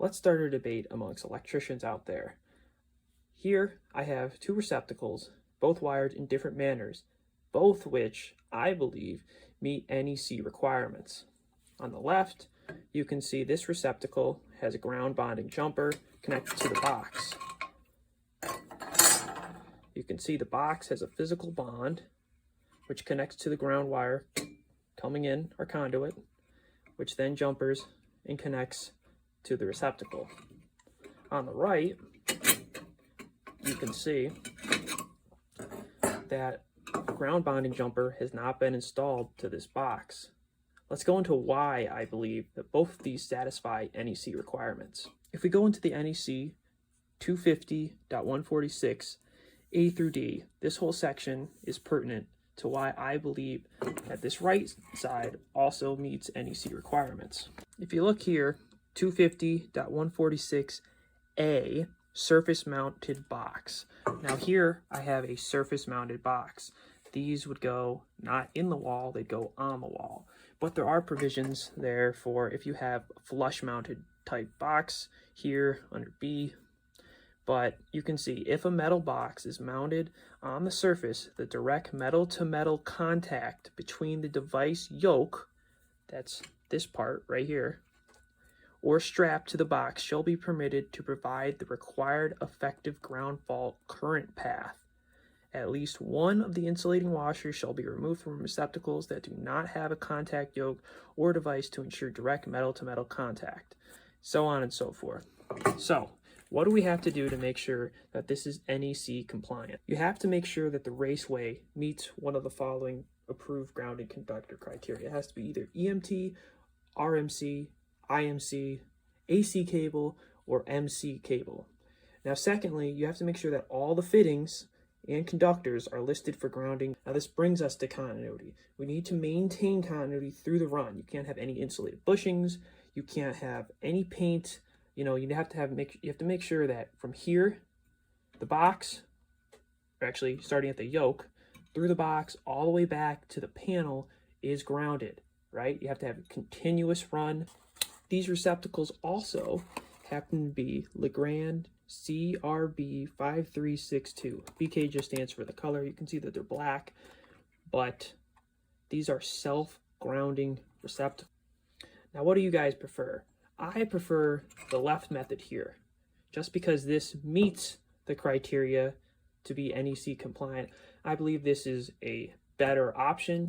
let's start a debate amongst electricians out there. Here I have two receptacles, both wired in different manners, both which I believe meet NEC requirements. On the left, you can see this receptacle has a ground bonding jumper connected to the box. You can see the box has a physical bond which connects to the ground wire coming in, our conduit, which then jumpers and connects to the receptacle. On the right, you can see that a ground bonding jumper has not been installed to this box. Let's go into why I believe that both of these satisfy NEC requirements. If we go into the NEC 250.146 A through D, this whole section is pertinent to why I believe that this right side also meets NEC requirements. If you look here, 250.146A, surface mounted box. Now here I have a surface mounted box. These would go not in the wall, they'd go on the wall. But there are provisions there for if you have a flush mounted type box here under B. But you can see if a metal box is mounted on the surface, the direct metal to metal contact between the device yoke, that's this part right here, or strap to the box shall be permitted to provide the required effective ground fault current path. At least one of the insulating washers shall be removed from receptacles that do not have a contact yoke or device to ensure direct metal to metal contact, so on and so forth. So, what do we have to do to make sure that this is NEC compliant? You have to make sure that the raceway meets one of the following approved grounded conductor criteria. It has to be either EMT, RMC, IMC, AC cable, or MC cable. Now, secondly, you have to make sure that all the fittings and conductors are listed for grounding. Now, this brings us to continuity. We need to maintain continuity through the run. You can't have any insulated bushings. You can't have any paint. You have to make sure that from here, the box, or actually starting at the yoke, through the box all the way back to the panel is grounded, right? You have to have a continuous run. These receptacles also happen to be Legrand CRB5362. BK just stands for the color. You can see that they're black, but these are self-grounding receptacles. Now, what do you guys prefer? I prefer the left method here, just because this meets the criteria to be NEC compliant. I believe this is a better option.